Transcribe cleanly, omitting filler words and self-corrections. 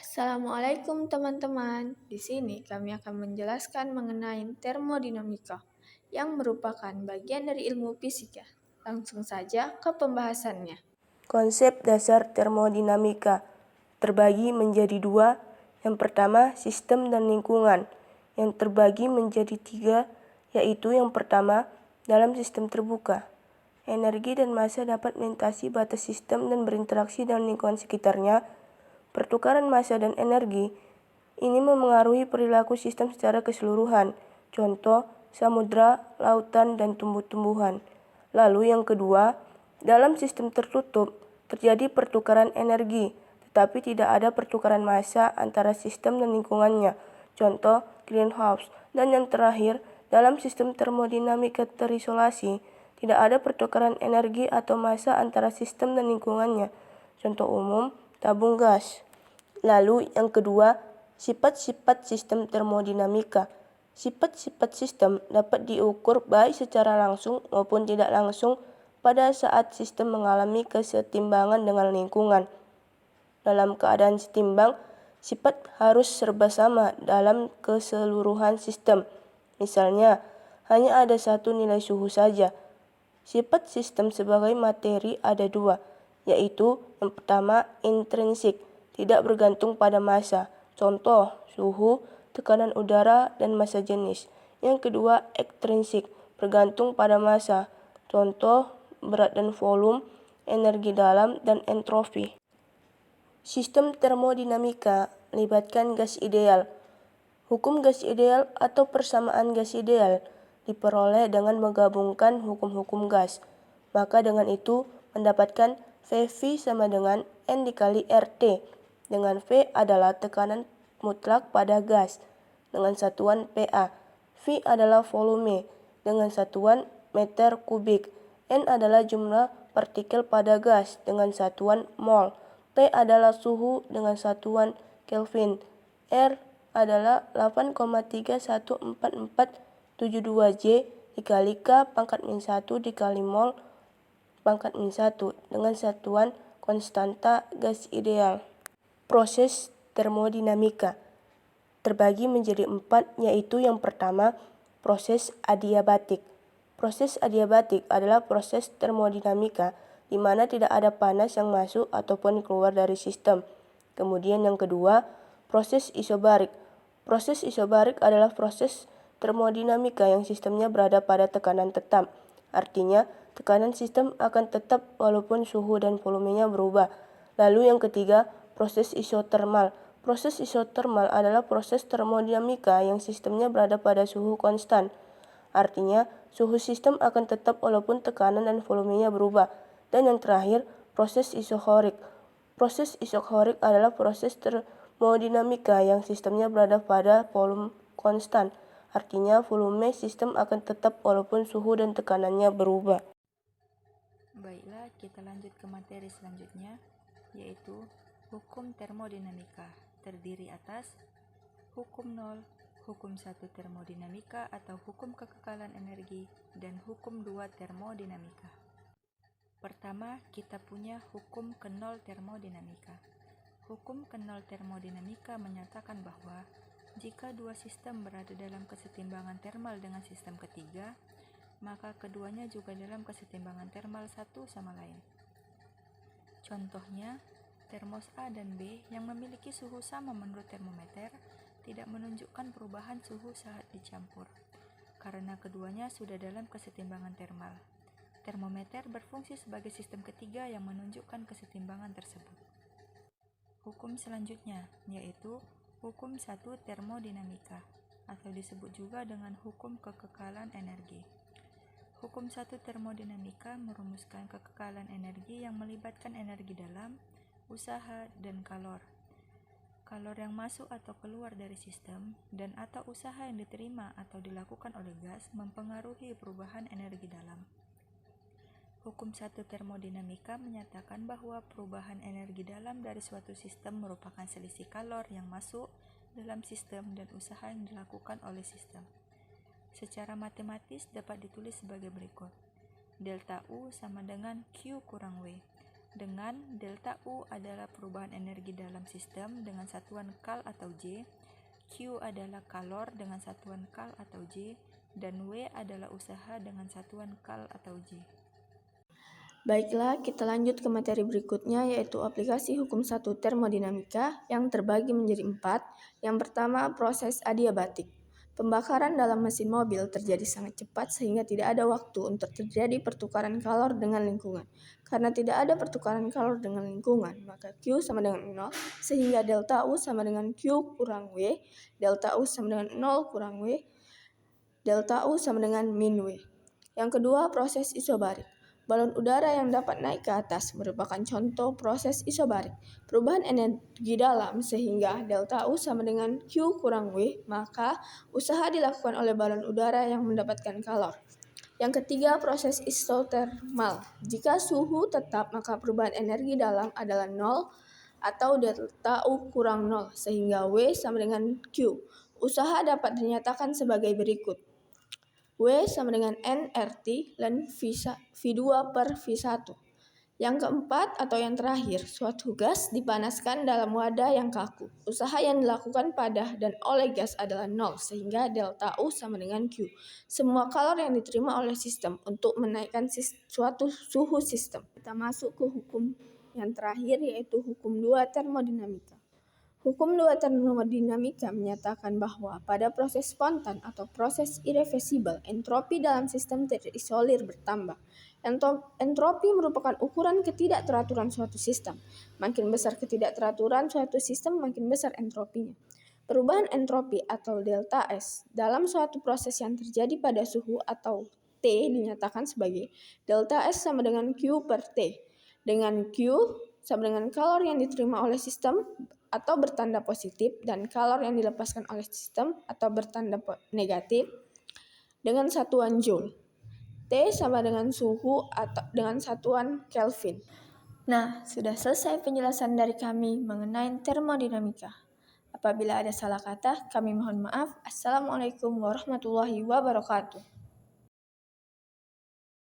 Assalamualaikum teman-teman. Di sini kami akan menjelaskan mengenai termodinamika yang merupakan bagian dari ilmu fisika. Langsung saja ke pembahasannya. Konsep dasar termodinamika terbagi menjadi dua. Yang pertama, sistem dan lingkungan, yang terbagi menjadi tiga, yaitu yang pertama, dalam sistem terbuka. Energi dan massa dapat melintasi batas sistem dan berinteraksi dengan lingkungan sekitarnya. Pertukaran massa dan energi ini memengaruhi perilaku sistem secara keseluruhan, contoh samudra, lautan, dan tumbuh-tumbuhan. Lalu yang kedua, dalam sistem tertutup terjadi pertukaran energi, tetapi tidak ada pertukaran massa antara sistem dan lingkungannya, contoh greenhouse. Dan yang terakhir, dalam sistem termodinamika terisolasi, tidak ada pertukaran energi atau massa antara sistem dan lingkungannya, contoh umum tabung gas. Lalu yang kedua, sifat-sifat sistem termodinamika. Sifat-sifat sistem dapat diukur baik secara langsung maupun tidak langsung pada saat sistem mengalami kesetimbangan dengan lingkungan. Dalam keadaan setimbang, sifat harus serba sama dalam keseluruhan sistem. Misalnya, hanya ada satu nilai suhu saja. Sifat sistem sebagai materi ada dua, yaitu yang pertama intrinsik, tidak bergantung pada massa, contoh suhu, tekanan udara, dan massa jenis. Yang kedua ekstrinsik, bergantung pada massa, contoh berat dan volume, energi dalam, dan entropi. Sistem termodinamika melibatkan gas ideal. Hukum gas ideal atau persamaan gas ideal diperoleh dengan menggabungkan hukum-hukum gas. Maka dengan itu mendapatkan VV sama dengan N dikali RT, dengan V adalah tekanan mutlak pada gas dengan satuan PA. V adalah volume dengan satuan meter kubik. N adalah jumlah partikel pada gas dengan satuan mol. T adalah suhu dengan satuan Kelvin. R adalah 8,31442 J dikali K pangkat min 1 dikali mol pangkat min 1 dengan satuan konstanta gas ideal. Proses termodinamika terbagi menjadi 4, yaitu yang pertama, proses adiabatik. Proses adiabatik adalah proses termodinamika di mana tidak ada panas yang masuk ataupun keluar dari sistem. Kemudian yang kedua, proses isobarik. Proses isobarik adalah proses termodinamika yang sistemnya berada pada tekanan tetap. Artinya, tekanan sistem akan tetap walaupun suhu dan volumenya berubah. Lalu yang ketiga, proses isotermal. Proses isotermal adalah proses termodinamika yang sistemnya berada pada suhu konstan. Artinya, suhu sistem akan tetap walaupun tekanan dan volumenya berubah. Dan yang terakhir, proses isohorik. Proses isohorik adalah proses termodinamika yang sistemnya berada pada volume konstan. Artinya, volume sistem akan tetap walaupun suhu dan tekanannya berubah. Baiklah, kita lanjut ke materi selanjutnya, yaitu hukum termodinamika. Terdiri atas hukum nol, hukum 1 termodinamika atau hukum kekekalan energi, dan hukum 2 termodinamika. Pertama, kita punya hukum ke-0 termodinamika. Hukum ke-0 termodinamika menyatakan bahwa jika dua sistem berada dalam kesetimbangan termal dengan sistem ketiga, maka keduanya juga dalam kesetimbangan termal satu sama lain. Contohnya, termos A dan B yang memiliki suhu sama menurut termometer tidak menunjukkan perubahan suhu saat dicampur, karena keduanya sudah dalam kesetimbangan termal. Termometer berfungsi sebagai sistem ketiga yang menunjukkan kesetimbangan tersebut. Hukum selanjutnya yaitu hukum 1 termodinamika, atau disebut juga dengan hukum kekekalan energi. Hukum 1 termodinamika merumuskan kekekalan energi yang melibatkan energi dalam, usaha, dan kalor. Kalor yang masuk atau keluar dari sistem dan atau usaha yang diterima atau dilakukan oleh gas mempengaruhi perubahan energi dalam. Hukum 1 termodinamika menyatakan bahwa perubahan energi dalam dari suatu sistem merupakan selisih kalor yang masuk dalam sistem dan usaha yang dilakukan oleh sistem. Secara matematis dapat ditulis sebagai berikut. Delta U sama dengan Q kurang W. dengan delta U adalah perubahan energi dalam sistem dengan satuan kal atau J, Q adalah kalor dengan satuan kal atau J, dan W adalah usaha dengan satuan kal atau J. Baiklah, kita lanjut ke materi berikutnya, yaitu aplikasi hukum 1 termodinamika yang terbagi menjadi 4. Yang pertama, proses adiabatik. Pembakaran dalam mesin mobil terjadi sangat cepat sehingga tidak ada waktu untuk terjadi pertukaran kalor dengan lingkungan. Karena tidak ada pertukaran kalor dengan lingkungan, maka Q sama dengan 0, sehingga delta U sama dengan Q kurang W, delta U sama dengan 0 kurang W, delta U sama dengan min W. Yang kedua, proses isobarik. Balon udara yang dapat naik ke atas merupakan contoh proses isobarik. Perubahan energi dalam sehingga delta U sama dengan Q kurang W, maka usaha dilakukan oleh balon udara yang mendapatkan kalor. Yang ketiga, proses isotermal. Jika suhu tetap, maka perubahan energi dalam adalah 0 atau delta U kurang 0, sehingga W sama dengan Q. Usaha dapat dinyatakan sebagai berikut. W sama dengan nRT dan V2 per V1. Yang keempat atau yang terakhir, suatu gas dipanaskan dalam wadah yang kaku. Usaha yang dilakukan pada dan oleh gas adalah 0, sehingga delta U sama dengan Q. Semua kalor yang diterima oleh sistem untuk menaikkan suatu suhu sistem. Kita masuk ke hukum yang terakhir, yaitu hukum 2 termodinamika. Hukum 2 termodinamika menyatakan bahwa pada proses spontan atau proses irreversibel, entropi dalam sistem terisolir bertambah. Entropi merupakan ukuran ketidakteraturan suatu sistem. Makin besar ketidakteraturan suatu sistem, makin besar entropinya. Perubahan entropi atau delta S dalam suatu proses yang terjadi pada suhu atau T dinyatakan sebagai delta S sama dengan Q per T, dengan Q sama dengan kalor yang diterima oleh sistem atau bertanda positif dan kalor yang dilepaskan oleh sistem atau bertanda negatif dengan satuan Joule. T sama dengan suhu atau dengan satuan Kelvin. Nah, sudah selesai penjelasan dari kami mengenai termodinamika. Apabila ada salah kata, kami mohon maaf. Assalamualaikum warahmatullahi wabarakatuh.